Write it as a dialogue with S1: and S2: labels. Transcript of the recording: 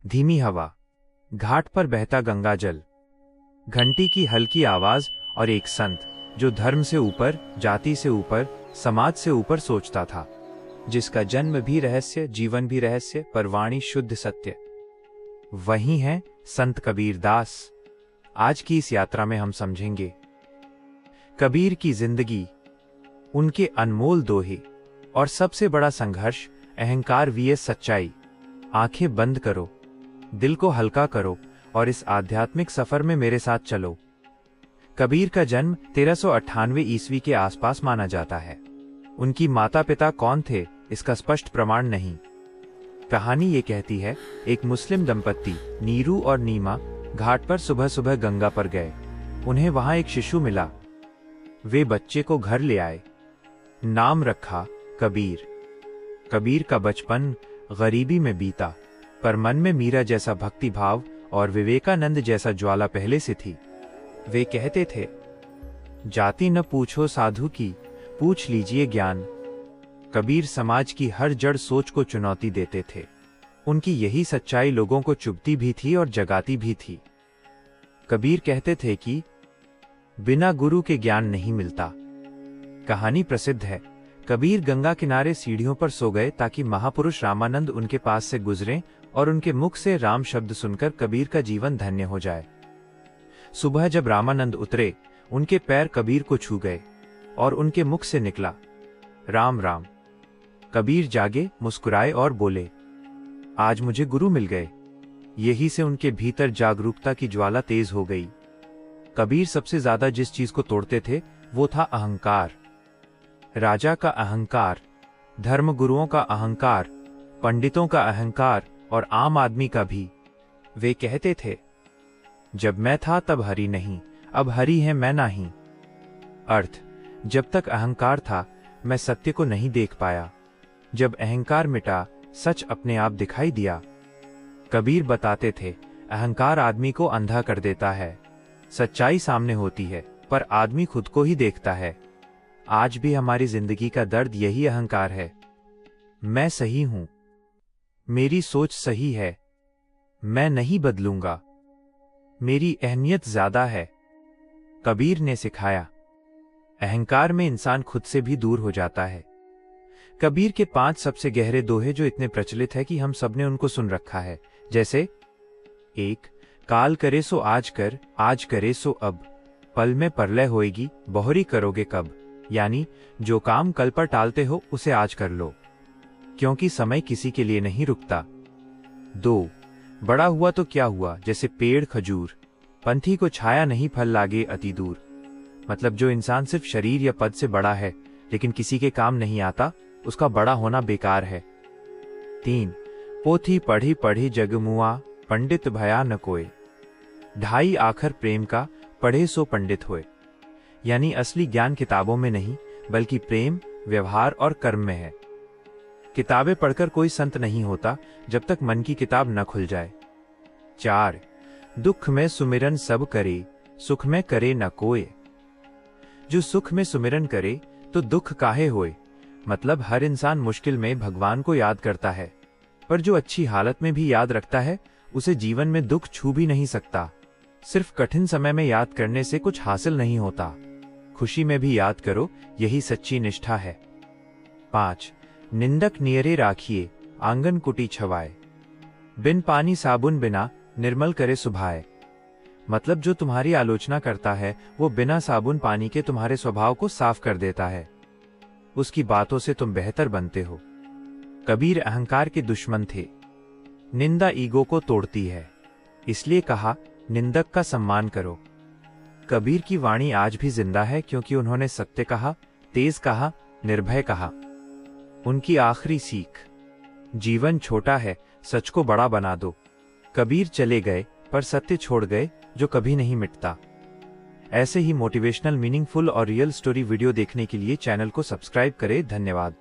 S1: धीमी हवा, घाट पर बहता गंगा जल, घंटी की हल्की आवाज और एक संत जो धर्म से ऊपर, जाति से ऊपर, समाज से ऊपर सोचता था, जिसका जन्म भी रहस्य, जीवन भी रहस्य, पर वाणी शुद्ध सत्य। वही हैं संत कबीर दास। आज की इस यात्रा में हम समझेंगे कबीर की जिंदगी, उनके अनमोल दोहे और सबसे बड़ा संघर्ष, अहंकार vs सच्चाई। आंखें बंद करो, दिल को हल्का करो और इस आध्यात्मिक सफर में मेरे साथ चलो। कबीर का जन्म 1398 ईस्वी के आसपास माना जाता है। उनकी माता पिता कौन थे, इसका स्पष्ट प्रमाण नहीं। कहानी ये कहती है, एक मुस्लिम दंपत्ति नीरू और नीमा घाट पर सुबह सुबह गंगा पर गए। उन्हें वहां एक शिशु मिला। वे बच्चे को घर ले आए, नाम रखा कबीर। कबीर का बचपन गरीबी में बीता, पर मन में मीरा जैसा भक्ति भाव और विवेकानंद जैसा ज्वाला पहले से थी। वे कहते थे, जाति न पूछो साधु की, पूछ लीजिए ज्ञान। कबीर समाज की हर जड़ सोच को चुनौती देते थे। उनकी यही सच्चाई लोगों को चुभती भी थी और जगाती भी थी। कबीर कहते थे कि बिना गुरु के ज्ञान नहीं मिलता। कहानी प्रसिद्ध है। कबीर गंगा किनारे सीढ़ियों पर सो गए ताकि महापुरुष रामानंद उनके पास से गुजरें और उनके मुख से राम शब्द सुनकर कबीर का जीवन धन्य हो जाए। सुबह जब रामानंद उतरे, उनके पैर कबीर को छू गए और उनके मुख से निकला, राम राम। कबीर जागे, मुस्कुराए और बोले, आज मुझे गुरु मिल गए। यही से उनके भीतर जागरूकता की ज्वाला तेज हो गई। कबीर सबसे ज्यादा जिस चीज को तोड़ते थे वो था अहंकार। राजा का अहंकार, धर्मगुरुओं का अहंकार, पंडितों का अहंकार और आम आदमी का भी। वे कहते थे, जब मैं था तब हरि नहीं, अब हरि है मैं नहीं। अर्थ, जब तक अहंकार था मैं सत्य को नहीं देख पाया। जब अहंकार मिटा, सच अपने आप दिखाई दिया। कबीर बताते थे, अहंकार आदमी को अंधा कर देता है। सच्चाई सामने होती है पर आदमी खुद को ही देखता है। आज भी हमारी जिंदगी का दर्द यही अहंकार है। मैं सही हूं, मेरी सोच सही है, मैं नहीं बदलूंगा, मेरी अहमियत ज्यादा है। कबीर ने सिखाया, अहंकार में इंसान खुद से भी दूर हो जाता है। कबीर के 5 सबसे गहरे दोहे जो इतने प्रचलित है कि हम सबने उनको सुन रखा है, जैसे 1, काल करे सो आज कर, आज करे सो अब, पल में परलय होएगी, बहुरी करोगे कब। यानी जो काम कल पर टालते हो उसे आज कर लो, क्योंकि समय किसी के लिए नहीं रुकता। 2, बड़ा हुआ तो क्या हुआ, जैसे पेड़ खजूर, पंथी को छाया नहीं फल लागे अति दूर। मतलब जो इंसान सिर्फ शरीर या पद से बड़ा है लेकिन किसी के काम नहीं आता, उसका बड़ा होना बेकार है। 3, पोथी पढ़ी पढ़ी जग मुआ, पंडित भया न कोय। ढाई आखर प्रेम का, पढ़े सो पंडित होए। यानी असली ज्ञान किताबों में नहीं बल्कि प्रेम, व्यवहार और कर्म में है। किताबें पढ़कर कोई संत नहीं होता जब तक मन की किताब न खुल जाए। 4, दुख में सुमिरन सब करे, सुख में करे न कोय। जो सुख में सुमिरन करे तो दुख काहे होए। मतलब हर इंसान मुश्किल में भगवान को याद करता है, पर जो अच्छी हालत में भी याद रखता है उसे जीवन में दुख छू भी नहीं सकता। सिर्फ कठिन समय में याद करने से कुछ हासिल नहीं होता। खुशी में भी याद करो, यही सच्ची निष्ठा है। 5, निंदक नियरे राखिए, आंगन कुटी छवाए। बिन पानी साबुन बिना, निर्मल करे सुभाए। मतलब जो तुम्हारी आलोचना करता है वो बिना साबुन पानी के तुम्हारे स्वभाव को साफ कर देता है। उसकी बातों से तुम बेहतर बनते हो। कबीर अहंकार के दुश्मन थे। निंदा ईगो को तोड़ती है, इसलिए कहा, निंदक का सम्मान करो। कबीर की वाणी आज भी जिंदा है क्योंकि उन्होंने सत्य कहा, तेज कहा, निर्भय कहा। उनकी आखिरी सीख, जीवन छोटा है, सच को बड़ा बना दो। कबीर चले गए पर सत्य छोड़ गए जो कभी नहीं मिटता। ऐसे ही मोटिवेशनल, मीनिंगफुल और रियल स्टोरी वीडियो देखने के लिए चैनल को सब्सक्राइब करें। धन्यवाद।